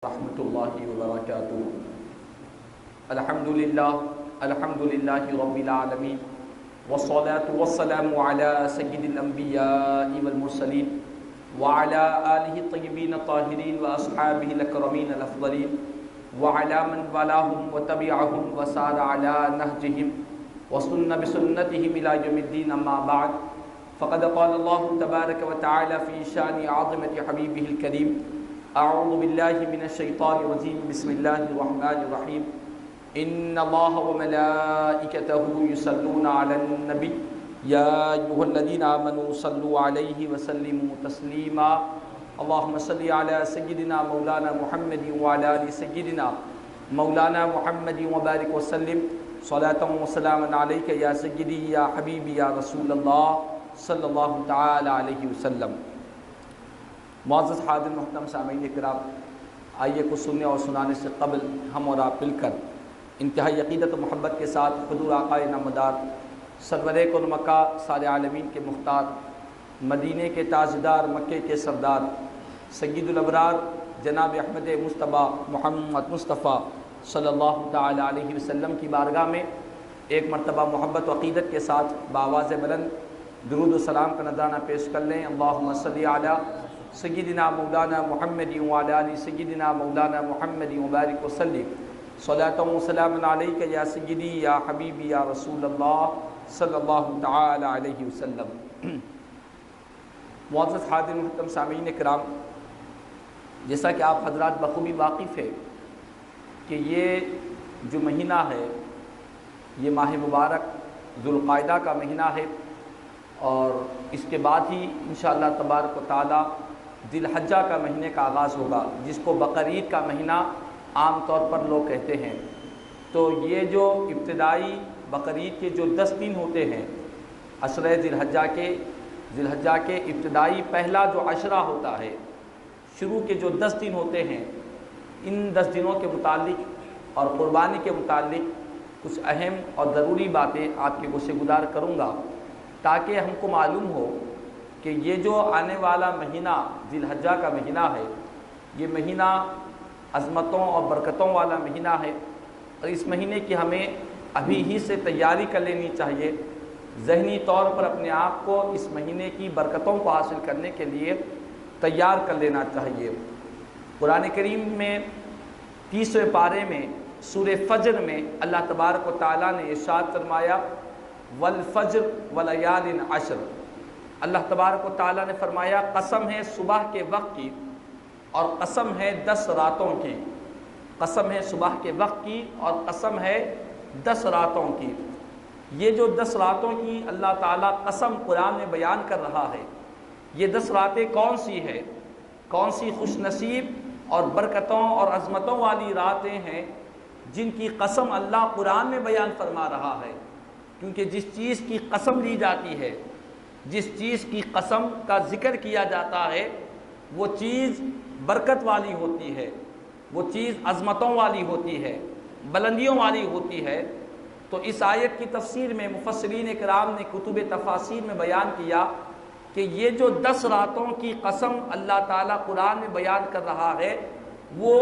رحمۃ اللہ وبرکاتہ۔ الحمدللہ رب العالمین والصلاة والسلام علی سید الانبیاء والمرسلین وعلی آلہ الطیبین الطاہرین واصحابہ الاکرمین الافضلین وعلی من والاہم وتبعہم وسار علی نہجہم وسن بسنتہم الی یوم الدین، اما بعد فقد قال اللہ تبارک وتعالی فی شان عظمت حبیبہ الکریم: اعوذ باللہ من الشیطان الرجیم، بسم اللہ الرحمن الرحیم، ان اللہ وملائکتہ یصلون علی النبی یا ایہا الذین آمنوا صلوا علیہ وسلموا تسلیما، اللہم صلی علی سیدنا مولانا محمد وعلی آل سیدنا مولانا محمد وبارک وسلم، صلاۃ وسلاما علیک یا سیدی یا حبیبی یا رسول اللہ صلی اللہ تعالی علیہ وسلم۔ معزز حاضر محترم سامعین کرام، آئیے کچھ سننے اور سنانے سے قبل ہم اور آپ مل کر انتہائی عقیدت و محبت کے ساتھ حضور آقا نامدار سرور کون مکہ سارے عالمین کے مختار، مدینے کے تاجدار، مکے کے سردار، سید الابرار جناب احمد مصطفیٰ محمد مصطفیٰ صلی اللہ تعالی علیہ وسلم کی بارگاہ میں ایک مرتبہ محبت و عقیدت کے ساتھ بآواز بلند درود و سلام کا نذرانہ پیش کر لیں۔ اللہم صلی علی سیدنا مولانا محمد وعلی آل سیدنا مولانا محمد وبارک وسلم، صلاۃ و سلام علیک یا سیدی یا حبیبی یا رسول اللہ صلی اللہ تعالی علیہ وسلم۔ معزز حاضر محترم سامعین کرام، جیسا کہ آپ حضرات بخوبی واقف ہے کہ یہ جو مہینہ ہے یہ ماہ مبارک ذوالقعدہ کا مہینہ ہے، اور اس کے بعد ہی انشاءاللہ تبارک و تعالی ذی الحجہ کا مہینے کا آغاز ہوگا، جس کو بقرعید کا مہینہ عام طور پر لوگ کہتے ہیں۔ تو یہ جو ابتدائی بقرعید کے جو 10 دن ہوتے ہیں، عشرہ ذی الحجہ کے ابتدائی پہلا جو عشرہ ہوتا ہے، شروع کے جو 10 دن ہوتے ہیں، ان 10 دنوں کے متعلق اور قربانی کے متعلق کچھ اہم اور ضروری باتیں آپ کے گوشے گزار کروں گا، تاکہ ہم کو معلوم ہو کہ یہ جو آنے والا مہینہ ذی الحجہ کا مہینہ ہے، یہ مہینہ عظمتوں اور برکتوں والا مہینہ ہے، اور اس مہینے کی ہمیں ابھی ہی سے تیاری کر لینی چاہیے، ذہنی طور پر اپنے آپ کو اس مہینے کی برکتوں کو حاصل کرنے کے لیے تیار کر لینا چاہیے۔ قرآن کریم میں 30ویں پارے میں سورہ فجر میں اللہ تبارک و تعالیٰ نے ارشاد فرمایا: والفجر ولیال عشر۔ اللہ تبارک و تعالیٰ نے فرمایا قسم ہے صبح کے وقت کی، اور قسم ہے 10 راتوں کی، قسم ہے صبح کے وقت کی اور قسم ہے 10 راتوں کی۔ یہ جو 10 راتوں کی اللہ تعالیٰ قسم قرآن میں بیان کر رہا ہے، یہ 10 راتیں کون سی ہیں، کون سی خوش نصیب اور برکتوں اور عظمتوں والی راتیں ہیں جن کی قسم اللہ قرآن میں بیان فرما رہا ہے؟ کیونکہ جس چیز کی قسم لی جاتی ہے، جس چیز کی قسم کا ذکر کیا جاتا ہے، وہ چیز برکت والی ہوتی ہے، وہ چیز عظمتوں والی ہوتی ہے، بلندیوں والی ہوتی ہے۔ تو اس آیت کی تفسیر میں مفسرین کرام نے کتب تفاسیر میں بیان کیا کہ یہ جو 10 راتوں کی قسم اللہ تعالیٰ قرآن میں بیان کر رہا ہے، وہ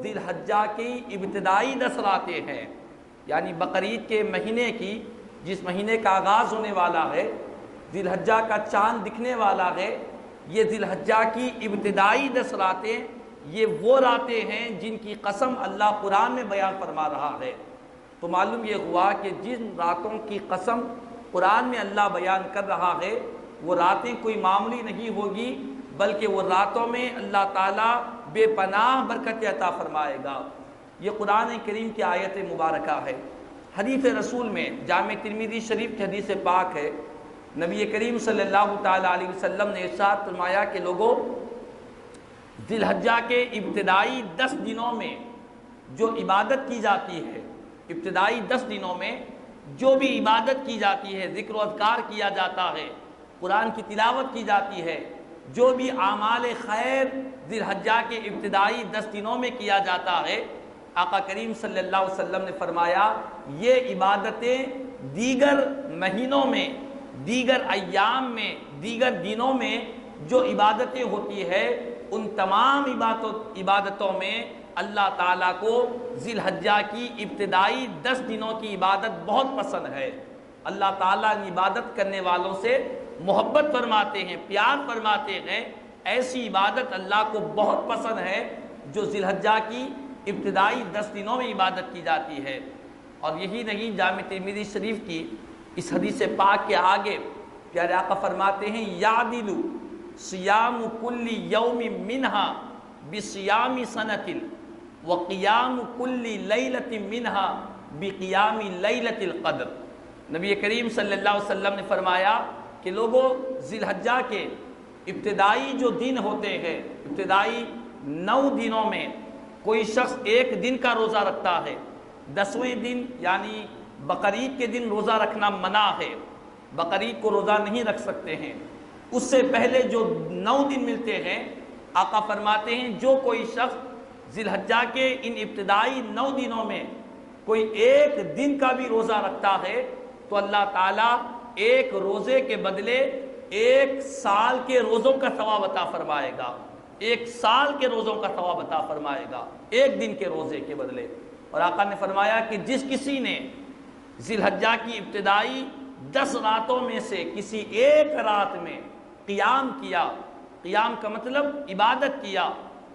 ذی الحجہ کی ابتدائی 10 راتیں ہیں، یعنی بقرعید کے مہینے کی، جس مہینے کا آغاز ہونے والا ہے، ذی الحجہ کا چاند دکھنے والا ہے، یہ ذی الحجہ کی ابتدائی 10 راتیں، یہ وہ راتیں ہیں جن کی قسم اللہ قرآن میں بیان فرما رہا ہے۔ تو معلوم یہ ہوا کہ جن راتوں کی قسم قرآن میں اللہ بیان کر رہا ہے، وہ راتیں کوئی معمولی نہیں ہوگی، بلکہ وہ راتوں میں اللہ تعالیٰ بے پناہ برکت عطا فرمائے گا۔ یہ قرآن کریم کی آیت مبارکہ ہے۔ حدیث رسول میں جامع ترمذی شریف کی حدیث پاک ہے، نبی کریم صلی اللہ تعالی علیہ وسلم نے ارشاد فرمایا کہ لوگوں، ذی الحجہ کے ابتدائی 10 دنوں میں جو عبادت کی جاتی ہے، ابتدائی 10 دنوں میں جو بھی عبادت کی جاتی ہے، ذکر و اذکار کیا جاتا ہے، قرآن کی تلاوت کی جاتی ہے، جو بھی اعمال خیر ذی الحجہ کے ابتدائی 10 دنوں میں کیا جاتا ہے، آقا کریم صلی اللہ علیہ وسلم نے فرمایا یہ عبادتیں دیگر مہینوں میں، دیگر ایام میں، دیگر دنوں میں جو عبادتیں ہوتی ہے، ان تمام عبادتوں میں اللہ تعالیٰ کو ذی الحجہ کی ابتدائی 10 دنوں کی عبادت بہت پسند ہے۔ اللہ تعالیٰ ان عبادت کرنے والوں سے محبت فرماتے ہیں، پیار فرماتے ہیں۔ ایسی عبادت اللہ کو بہت پسند ہے جو ذی الحجہ کی ابتدائی 10 دنوں میں عبادت کی جاتی ہے۔ اور یہی نہیں، جامع ترمذی شریف کی اس حدیث پاک کے آگے پیارے آقا فرماتے ہیں یعدل صیام کل یوم منہا بصیام سنۃ وقیام کل لیلۃ منہا بقیام لیلۃ القدر۔ نبی کریم صلی اللہ علیہ وسلم نے فرمایا کہ لوگوں، ذی الحجہ کے ابتدائی جو دن ہوتے ہیں، ابتدائی 9 دنوں میں کوئی شخص ایک دن کا روزہ رکھتا ہے۔ 10ویں دن یعنی بقرعید کے دن روزہ رکھنا منع ہے، بقرعید کو روزہ نہیں رکھ سکتے ہیں۔ اس سے پہلے جو 9 دن ملتے ہیں، آقا فرماتے ہیں جو کوئی شخص ذی الحجہ کے ان ابتدائی 9 دنوں میں کوئی ایک دن کا بھی روزہ رکھتا ہے تو اللہ تعالیٰ ایک روزے کے بدلے 1 سال کے روزوں کا ثواب عطا فرمائے گا، 1 سال کے روزوں کا ثواب عطا فرمائے گا ایک دن کے روزے کے بدلے۔ اور آقا نے فرمایا کہ جس کسی نے ذی الحجہ کی ابتدائی 10 راتوں میں سے کسی ایک رات میں قیام کیا، قیام کا مطلب عبادت کیا،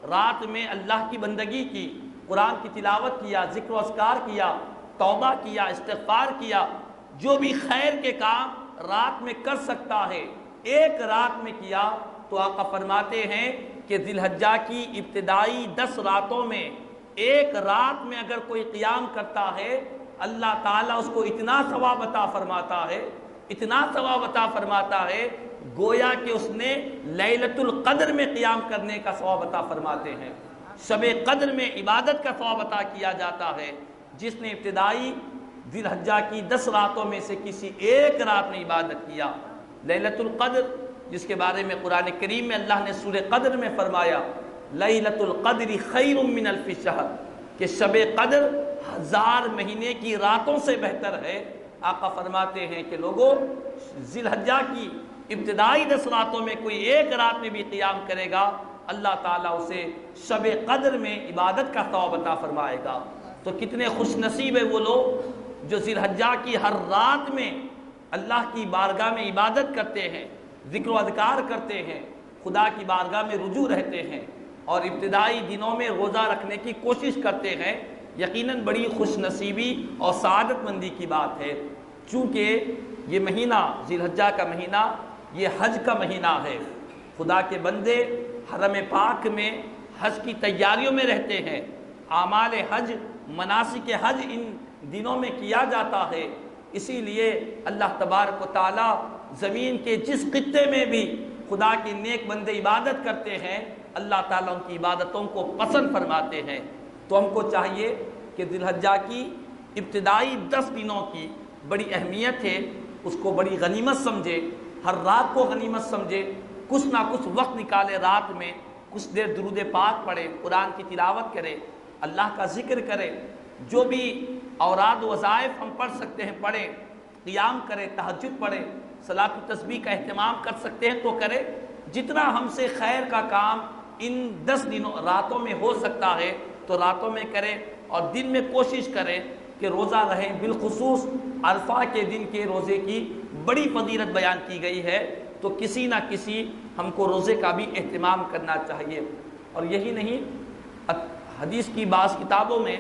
رات میں اللہ کی بندگی کی، قرآن کی تلاوت کیا، ذکر و اذکار کیا، توبہ کیا، استغفار کیا، جو بھی خیر کے کام رات میں کر سکتا ہے ایک رات میں کیا، تو آقا فرماتے ہیں کہ ذی الحجہ کی ابتدائی 10 راتوں میں ایک رات میں اگر کوئی قیام کرتا ہے، اللہ تعالیٰ اس کو اتنا ثواب عطا فرماتا ہے، اتنا ثواب عطا فرماتا ہے، گویا کہ اس نے لیلۃ القدر میں قیام کرنے کا ثواب عطا فرماتے ہیں۔ شب قدر میں عبادت کا ثواب عطا کیا جاتا ہے جس نے ابتدائی ذی الحجہ کی 10 راتوں میں سے کسی ایک رات میں عبادت کیا۔ لیلۃ القدر جس کے بارے میں قرآن کریم میں اللہ نے سورہ قدر میں فرمایا لیلۃ القدر خیر من الف شہر، کہ شب قدر 1000 مہینے کی راتوں سے بہتر ہے۔ آقا فرماتے ہیں کہ لوگوں، ذی الحجہ کی ابتدائی 10 راتوں میں کوئی ایک رات میں بھی قیام کرے گا، اللہ تعالیٰ اسے شب قدر میں عبادت کا ثواب عطا فرمائے گا۔ تو کتنے خوش نصیب ہے وہ لوگ جو ذی الحجہ کی ہر رات میں اللہ کی بارگاہ میں عبادت کرتے ہیں، ذکر و اذکار کرتے ہیں، خدا کی بارگاہ میں رجوع رہتے ہیں اور ابتدائی دنوں میں روزہ رکھنے کی کوشش کرتے ہیں۔ یقیناً بڑی خوش نصیبی اور سعادت مندی کی بات ہے، چونکہ یہ مہینہ ذی الحجہ کا مہینہ یہ حج کا مہینہ ہے۔ خدا کے بندے حرم پاک میں حج کی تیاریوں میں رہتے ہیں، اعمال حج، مناسک حج ان دنوں میں کیا جاتا ہے۔ اسی لیے اللہ تبارک و تعالیٰ زمین کے جس خطے میں بھی خدا کے نیک بندے عبادت کرتے ہیں، اللہ تعالیٰ ان کی عبادتوں کو پسند فرماتے ہیں۔ تو ہم کو چاہیے کہ ذی الحجہ کی ابتدائی 10 دنوں کی بڑی اہمیت ہے، اس کو بڑی غنیمت سمجھے، ہر رات کو غنیمت سمجھے، کچھ نہ کچھ وقت نکالے، رات میں کچھ دیر درود پاک پڑھے، قرآن کی تلاوت کرے، اللہ کا ذکر کرے، جو بھی اوراد وظائف ہم پڑھ سکتے ہیں پڑھیں، قیام کرے، تہجد پڑھے، صلاۃ التسبیح کا اہتمام کر سکتے ہیں تو کرے۔ جتنا ہم سے خیر کا کام ان 10 دنوں راتوں میں ہو سکتا ہے تو راتوں میں کرے، اور دن میں کوشش کرے کہ روزہ رہیں۔ بالخصوص عرفہ کے دن کے روزے کی بڑی فضیلت بیان کی گئی ہے، تو کسی نہ کسی ہم کو روزے کا بھی اہتمام کرنا چاہیے۔ اور یہی نہیں، حدیث کی بعض کتابوں میں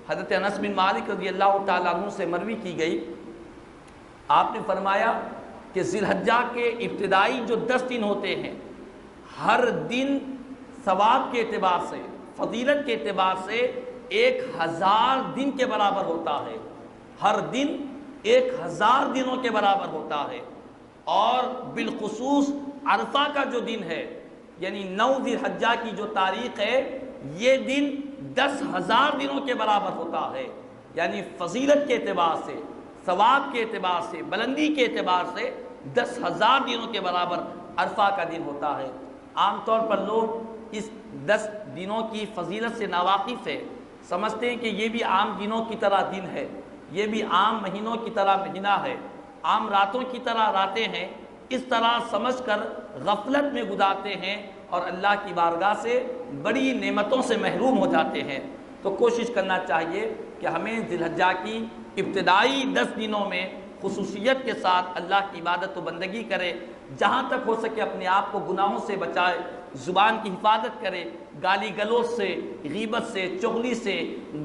حضرت انس بن مالک رضی اللہ تعالیٰ عنہ سے مروی کی گئی، آپ نے فرمایا کہ ذی الحجہ کے ابتدائی جو 10 دن ہوتے ہیں، ہر دن ثواب کے اعتبار سے، فضیلت کے اعتبار سے 1000 دن کے برابر ہوتا ہے، ہر دن 1000 دنوں کے برابر ہوتا ہے۔ اور بالخصوص عرفہ کا جو دن ہے، یعنی 9 ذی الحجہ کی جو تاریخ ہے، یہ دن 10,000 دنوں کے برابر ہوتا ہے۔ یعنی فضیلت کے اعتبار سے، ثواب کے اعتبار سے، بلندی کے اعتبار سے 10,000 دنوں کے برابر عرفہ کا دن ہوتا ہے۔ عام طور پر لوگ اس 10 دنوں کی فضیلت سے ناواقف ہے، سمجھتے ہیں کہ یہ بھی عام دنوں کی طرح دن ہے، یہ بھی عام مہینوں کی طرح مہینہ ہے، عام راتوں کی طرح راتیں ہیں، اس طرح سمجھ کر غفلت میں گزارتے ہیں اور اللہ کی بارگاہ سے بڑی نعمتوں سے محروم ہو جاتے ہیں۔ تو کوشش کرنا چاہیے کہ ہمیں ذی الحجہ کی ابتدائی 10 دنوں میں خصوصیت کے ساتھ اللہ کی عبادت و بندگی کرے، جہاں تک ہو سکے اپنے آپ کو گناہوں سے بچائے، زبان کی حفاظت کرے، گالی گلوچ سے، غیبت سے، چغلی سے،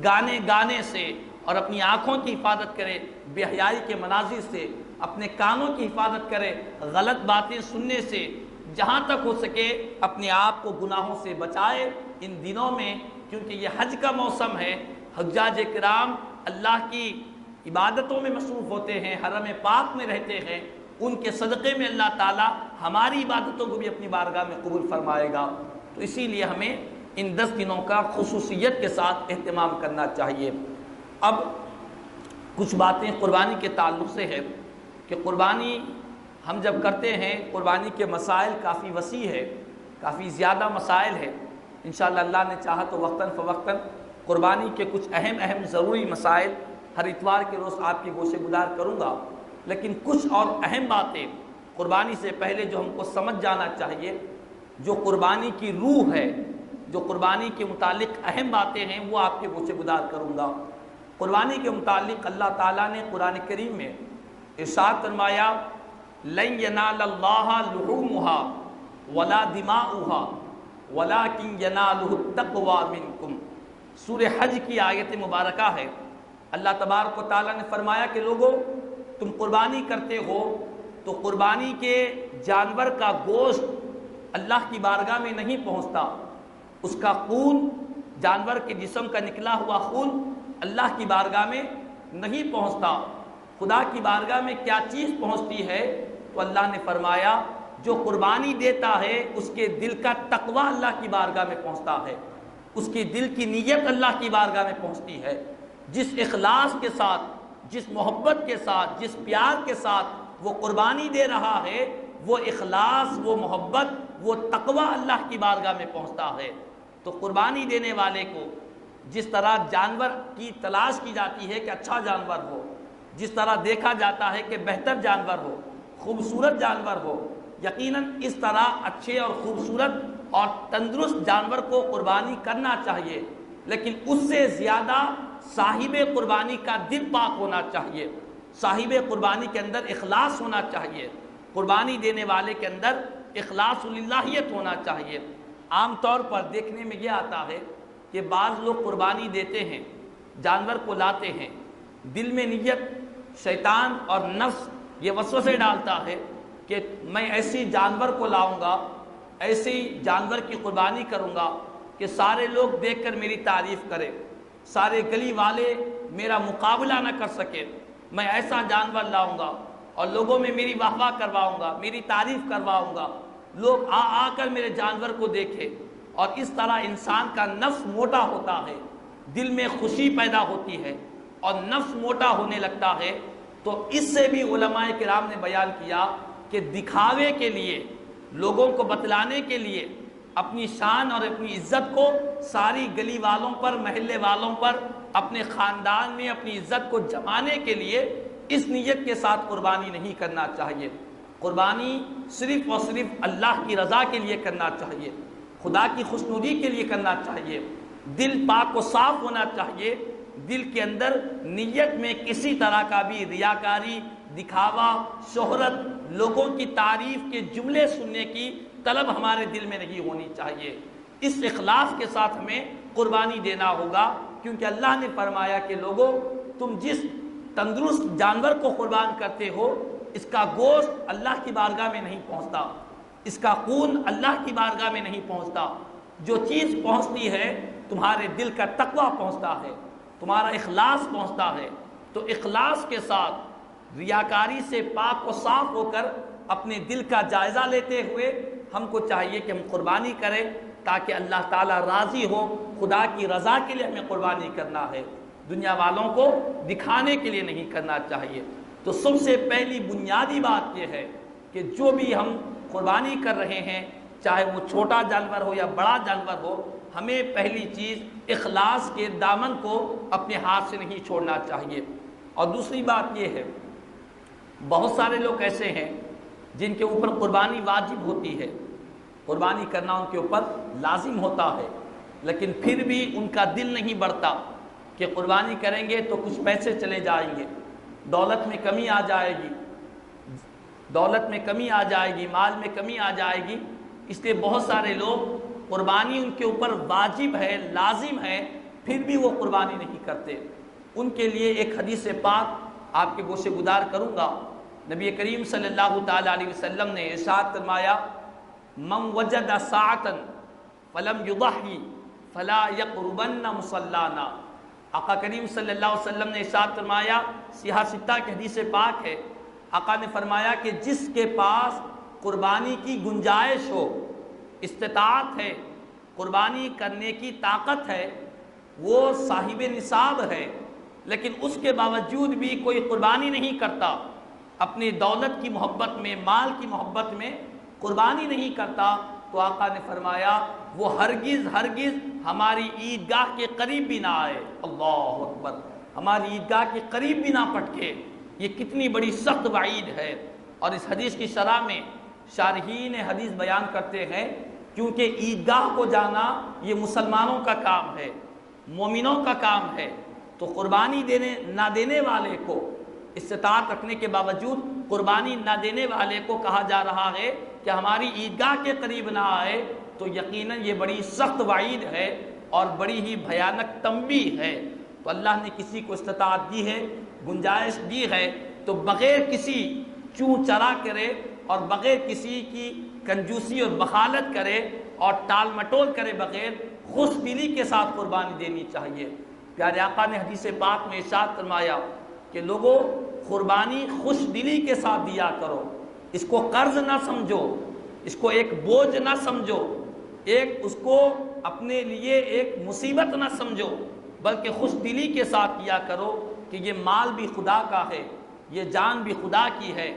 گانے سے، اور اپنی آنکھوں کی حفاظت کرے، بے حیائی کے مناظر سے، اپنے کانوں کی حفاظت کرے، غلط باتیں سننے سے، جہاں تک ہو سکے اپنے آپ کو گناہوں سے بچائے ان دنوں میں، کیونکہ یہ حج کا موسم ہے۔ حجاج کرام اللہ کی عبادتوں میں مصروف ہوتے ہیں، حرم پاک میں رہتے ہیں، ان کے صدقے میں اللہ تعالی ہماری عبادتوں کو بھی اپنی بارگاہ میں قبول فرمائے گا۔ تو اسی لیے ہمیں ان 10 دنوں کا خصوصیت کے ساتھ اہتمام کرنا چاہیے۔ اب کچھ باتیں قربانی کے تعلق سے ہے کہ قربانی ہم جب کرتے ہیں، قربانی کے مسائل کافی وسیع ہے، کافی زیادہ مسائل ہے۔ انشاءاللہ اللہ نے چاہا تو وقتاً فوقتاً قربانی کے کچھ اہم ضروری مسائل ہر اتوار کے روز آپ کی گوشے گزار کروں گا، لیکن کچھ اور اہم باتیں قربانی سے پہلے جو ہم کو سمجھ جانا چاہیے، جو قربانی کی روح ہے، جو قربانی کے متعلق اہم باتیں ہیں، وہ آپ کے گوشے گزار کروں گا۔ قربانی کے متعلق اللہ تعالیٰ نے قرآن کریم میں ارشاد فرمایا، لن ینال اللہ لحومها ولا دماؤها ولکن ینالہ التقوی منکم۔ سورہ حج کی آیت مبارکہ ہے۔ اللہ تبارک و تعالیٰ نے فرمایا کہ لوگو تم قربانی کرتے ہو تو قربانی کے جانور کا گوشت اللہ کی بارگاہ میں نہیں پہنچتا، اس کا خون، جانور کے جسم کا نکلا ہوا خون اللہ کی بارگاہ میں نہیں پہنچتا۔ خدا کی بارگاہ میں کیا چیز پہنچتی ہے؟ تو اللہ نے فرمایا جو قربانی دیتا ہے اس کے دل کا تقوی اللہ کی بارگاہ میں پہنچتا ہے، اس کی دل کی نیت اللہ کی بارگاہ میں پہنچتی ہے۔ جس اخلاص کے ساتھ، جس محبت کے ساتھ، جس پیار کے ساتھ وہ قربانی دے رہا ہے، وہ اخلاص، وہ محبت، وہ تقوی اللہ کی بارگاہ میں پہنچتا ہے۔ تو قربانی دینے والے کو جس طرح جانور کی تلاش کی جاتی ہے کہ اچھا جانور ہو، جس طرح دیکھا جاتا ہے کہ بہتر جانور ہو، خوبصورت جانور ہو، یقیناً اس طرح اچھے اور خوبصورت اور تندرست جانور کو قربانی کرنا چاہیے، لیکن اس سے زیادہ صاحب قربانی کا دل پاک ہونا چاہیے، صاحب قربانی کے اندر اخلاص ہونا چاہیے، قربانی دینے والے کے اندر اخلاص للہیت ہونا چاہیے۔ عام طور پر دیکھنے میں یہ آتا ہے کہ بعض لوگ قربانی دیتے ہیں، جانور کو لاتے ہیں، دل میں نیت، شیطان اور نفس یہ وسوسے ڈالتا ہے کہ میں ایسی جانور کو لاؤں گا، ایسی جانور کی قربانی کروں گا کہ سارے لوگ دیکھ کر میری تعریف کریں، سارے گلی والے میرا مقابلہ نہ کر سکے، میں ایسا جانور لاؤں گا اور لوگوں میں میری واہ واہ کرواؤں گا، میری تعریف کرواؤں گا، لوگ آ کر میرے جانور کو دیکھیں۔ اور اس طرح انسان کا نفس موٹا ہوتا ہے، دل میں خوشی پیدا ہوتی ہے اور نفس موٹا ہونے لگتا ہے۔ تو اس سے بھی علماء کرام نے بیان کیا کہ دکھاوے کے لیے، لوگوں کو بتلانے کے لیے، اپنی شان اور اپنی عزت کو ساری گلی والوں پر، محلے والوں پر، اپنے خاندان میں اپنی عزت کو جمانے کے لیے اس نیت کے ساتھ قربانی نہیں کرنا چاہیے۔ قربانی صرف اور صرف اللہ کی رضا کے لیے کرنا چاہیے، خدا کی خوشنودی کے لیے کرنا چاہیے، دل پاک و صاف ہونا چاہیے، دل کے اندر نیت میں کسی طرح کا بھی ریاکاری، دکھاوا، شہرت، لوگوں کی تعریف کے جملے سننے کی طلب ہمارے دل میں نہیں ہونی چاہیے۔ اس اخلاص کے ساتھ ہمیں قربانی دینا ہوگا، کیونکہ اللہ نے فرمایا کہ لوگوں تم جس تندرست جانور کو قربان کرتے ہو اس کا گوشت اللہ کی بارگاہ میں نہیں پہنچتا، اس کا خون اللہ کی بارگاہ میں نہیں پہنچتا۔ جو چیز پہنچتی ہے تمہارے دل کا تقوی پہنچتا ہے، تمہارا اخلاص پہنچتا ہے۔ تو اخلاص کے ساتھ ریاکاری سے پاک و صاف ہو کر اپنے دل کا جائزہ لیتے ہوئے ہم کو چاہیے کہ ہم قربانی کریں تاکہ اللہ تعالیٰ راضی ہو۔ خدا کی رضا کے لیے ہمیں قربانی کرنا ہے، دنیا والوں کو دکھانے کے لیے نہیں کرنا چاہیے۔ تو سب سے پہلی بنیادی بات یہ ہے کہ جو بھی ہم قربانی کر رہے ہیں، چاہے وہ چھوٹا جانور ہو یا بڑا جانور ہو، ہمیں پہلی چیز اخلاص کے دامن کو اپنے ہاتھ سے نہیں چھوڑنا چاہیے۔ اور دوسری بات یہ ہے، بہت سارے لوگ ایسے ہیں جن کے اوپر قربانی واجب ہوتی ہے، قربانی کرنا ان کے اوپر لازم ہوتا ہے، لیکن پھر بھی ان کا دل نہیں بڑھتا کہ قربانی کریں گے تو کچھ پیسے چلے جائیں گے، دولت میں کمی آ جائے گی، دولت میں کمی آ جائے گی، مال میں کمی آ جائے گی۔ اس لیے بہت سارے لوگ قربانی ان کے اوپر واجب ہے، لازم ہے، پھر بھی وہ قربانی نہیں کرتے۔ ان کے لیے ایک حدیث پاک آپ کے گوشے گزار کروں گا۔ نبی کریم صلی اللہ تعالی علیہ وسلم نے ارشاد فرمایا، من وجد ساعتا فلم یضحی فلا یقربن مصلانا۔ آقا کریم صلی اللہ علیہ وسلم نے ارشاد فرمایا، سیاہ ستہ کی حدیث پاک ہے، آقا نے فرمایا کہ جس کے پاس قربانی کی گنجائش ہو، استطاعت ہے، قربانی کرنے کی طاقت ہے، وہ صاحب نصاب ہے، لیکن اس کے باوجود بھی کوئی قربانی نہیں کرتا، اپنی دولت کی محبت میں، مال کی محبت میں قربانی نہیں کرتا، تو آقا نے فرمایا وہ ہرگز ہرگز ہماری عیدگاہ کے قریب بھی نہ آئے۔ اللہ اکبر، ہماری عیدگاہ کے قریب بھی نہ پٹکے۔ یہ کتنی بڑی سخت وعید ہے۔ اور اس حدیث کی شرح میں شارحین حدیث بیان کرتے ہیں، کیونکہ عیدگاہ کو جانا یہ مسلمانوں کا کام ہے، مومنوں کا کام ہے، تو قربانی نہ دینے والے کو، استطاعت رکھنے کے باوجود قربانی نہ دینے والے کو کہا جا رہا ہے کہ ہماری عیدگاہ کے قریب نہ آئے، تو یقیناً یہ بڑی سخت وعید ہے اور بڑی ہی بھیانک تنبیہ ہے۔ تو اللہ نے کسی کو استطاعت دی ہے، گنجائش دی ہے، تو بغیر کسی چوں چرا کرے اور بغیر کسی کی کنجوسی اور بخالت کرے اور ٹال مٹول کرے بغیر خوش دلی کے ساتھ قربانی دینی چاہیے۔ پیارے آقا نے حدیث پاک میں ارشاد فرمایا کہ لوگوں، قربانی خوش دلی کے ساتھ دیا کرو، اس کو قرض نہ سمجھو، اس کو ایک بوجھ نہ سمجھو، اس کو اپنے لیے ایک مصیبت نہ سمجھو، بلکہ خوش دلی کے ساتھ کیا کرو کہ یہ مال بھی خدا کا ہے، یہ جان بھی خدا کی ہے،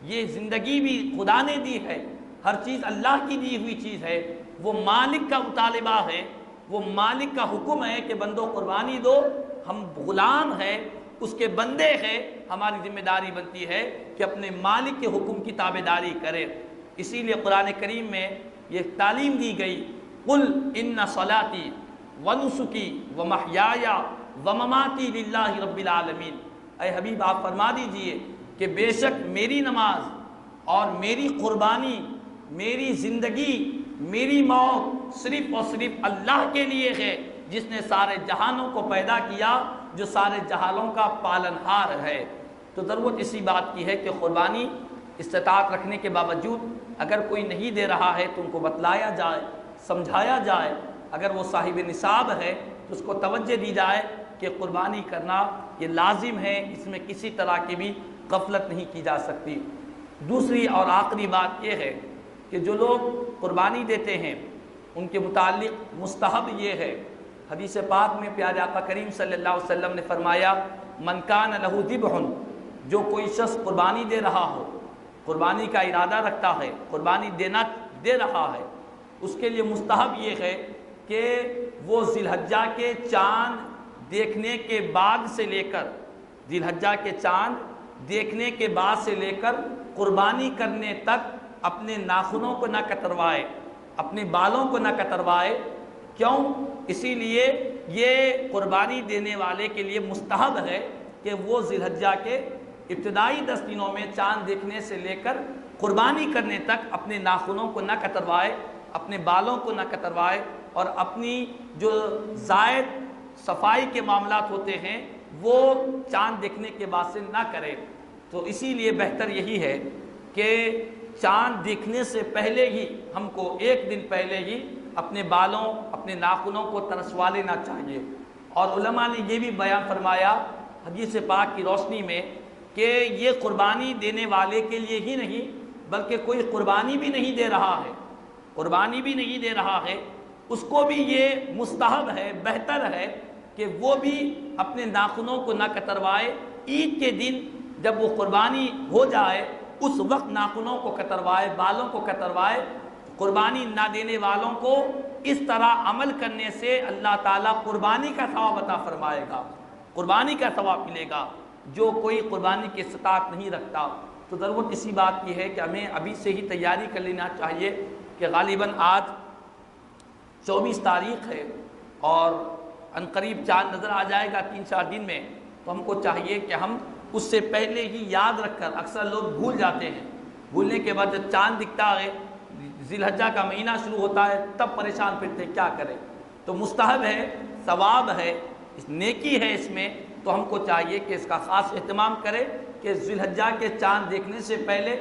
یہ زندگی بھی خدا نے دی ہے، ہر چیز اللہ کی دی ہوئی چیز ہے، وہ مالک کا مطالبہ ہے، وہ مالک کا حکم ہے کہ بندو قربانی دو، ہم غلام ہیں، اس کے بندے ہیں، ہماری ذمہ داری بنتی ہے کہ اپنے مالک کے حکم کی تابعداری کرے۔ اسی لیے قرآن کریم میں یہ تعلیم دی گئی، قل ان صلاتی ونسکی ومحیای ومماتی للہ رب العالمین۔ اے حبیب آپ فرما دیجئے کہ بے شک میری نماز اور میری قربانی، میری زندگی، میری موت صرف اور صرف اللہ کے لیے ہے، جس نے سارے جہانوں کو پیدا کیا، جو سارے جہانوں کا پالنہار ہے۔ تو ضرورت اسی بات کی ہے کہ قربانی استطاعت رکھنے کے باوجود اگر کوئی نہیں دے رہا ہے تو ان کو بتلایا جائے، سمجھایا جائے، اگر وہ صاحب نصاب ہے تو اس کو توجہ دی جائے کہ قربانی کرنا یہ لازم ہے، اس میں کسی طرح کی بھی غفلت نہیں کی جا سکتی۔ دوسری اور آخری بات یہ ہے کہ جو لوگ قربانی دیتے ہیں ان کے متعلق مستحب یہ ہے، حدیث پاک میں پیارے آقا کریم صلی اللہ علیہ وسلم نے فرمایا، من کان لہ ذبح، جو کوئی شخص قربانی دے رہا ہو، قربانی کا ارادہ رکھتا ہے، قربانی دے رہا ہے، اس کے لیے مستحب یہ ہے کہ وہ ذی الحجہ کے چاند دیکھنے کے بعد سے لے کر، ذی الحجہ کے چاند دیکھنے کے بعد سے لے کر قربانی کرنے تک اپنے ناخنوں کو نہ کتروائے، اپنے بالوں کو نہ کتروائے۔ کیوں؟ اسی لیے یہ قربانی دینے والے کے لیے مستحب ہے کہ وہ ذی الحجہ کے ابتدائی 10 دنوں میں چاند دیکھنے سے لے کر قربانی کرنے تک اپنے ناخنوں کو نہ کتروائے، اپنے بالوں کو نہ کتروائے، اور اپنی جو زائد صفائی کے معاملات ہوتے ہیں وہ چاند دیکھنے کے بعد سے نہ کرے۔ تو اسی لیے بہتر یہی ہے کہ چاند دیکھنے سے پہلے ہی ہم کو ایک دن پہلے ہی اپنے بالوں، اپنے ناخنوں کو ترسوا لینا چاہیے۔ اور علماء نے یہ بھی بیان فرمایا حدیث پاک کی روشنی میں کہ یہ قربانی دینے والے کے لیے ہی نہیں بلکہ کوئی قربانی بھی نہیں دے رہا ہے، قربانی بھی نہیں دے رہا ہے، اس کو بھی یہ مستحب ہے، بہتر ہے کہ وہ بھی اپنے ناخنوں کو نہ کتروائے۔ عید کے دن جب وہ قربانی ہو جائے اس وقت ناخنوں کو کتروائے، بالوں کو کتروائے۔ قربانی نہ دینے والوں کو اس طرح عمل کرنے سے اللہ تعالیٰ قربانی کا ثواب عطا فرمائے گا، قربانی کا ثواب ملے گا۔ جو کوئی قربانی کی استطاعت نہیں رکھتا، تو ضرورت اسی بات کی ہے کہ ہمیں ابھی سے ہی تیاری کر لینا چاہیے کہ غالباً آج 24 تاریخ ہے اور عنقریب چاند نظر آ جائے گا 3-4 دن میں، تو ہم کو چاہیے کہ ہم اس سے پہلے ہی یاد رکھ کر، اکثر لوگ بھول جاتے ہیں، بھولنے کے بعد جب چاند دکھتا ہے، ذی الحجہ کا مہینہ شروع ہوتا ہے، تب پریشان پھرتے کیا کریں۔ تو مستحب ہے، ثواب ہے، نیکی ہے اس میں، تو ہم کو چاہیے کہ اس کا خاص اہتمام کرے کہ ذی الحجہ کے چاند دیکھنے سے پہلے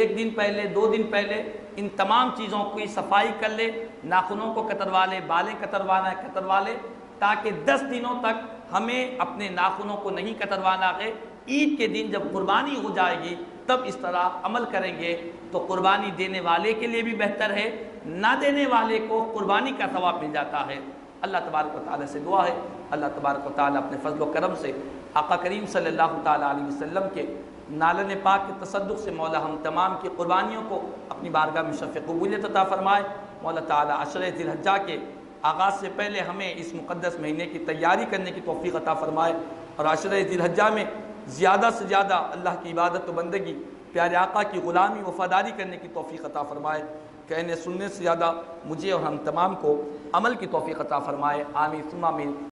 1 دن پہلے 2 دن پہلے ان تمام چیزوں کی صفائی کر لے، ناخنوں کو کتروا لے، بالیں کتروانا ہے کتروا لے، تاکہ 10 دنوں تک ہمیں اپنے ناخنوں کو نہیں کتروانا ہے۔ عید کے دن جب قربانی ہو جائے گی تب اس طرح عمل کریں گے تو قربانی دینے والے کے لیے بھی بہتر ہے، نہ دینے والے کو قربانی کا ثواب مل جاتا ہے۔ اللہ تبارک و تعالیٰ سے دعا ہے، اللہ تبارک و تعالیٰ اپنے فضل و کرم سے آقا کریم صلی اللہ تعالیٰ علیہ وسلم کے نالن پاک کے تصدق سے مولا ہم تمام کی قربانیوں کو اپنی بارگاہ میں شرف قبولیت عطا فرمائے۔ مولا تعالیٰ عشر ذی الحجہ کے آغاز سے پہلے ہمیں اس مقدس مہینے کی تیاری کرنے کی توفیق عطا فرمائے، اور عشر ذی الحجہ میں زیادہ سے زیادہ اللہ کی عبادت و بندگی، پیارے آقا کی غلامی وفاداری کرنے کی توفیق عطا فرمائے۔ کہنے سننے سے زیادہ مجھے اور ہم تمام کو عمل کی توفیق عطا فرمائے، آمین ثم آمین۔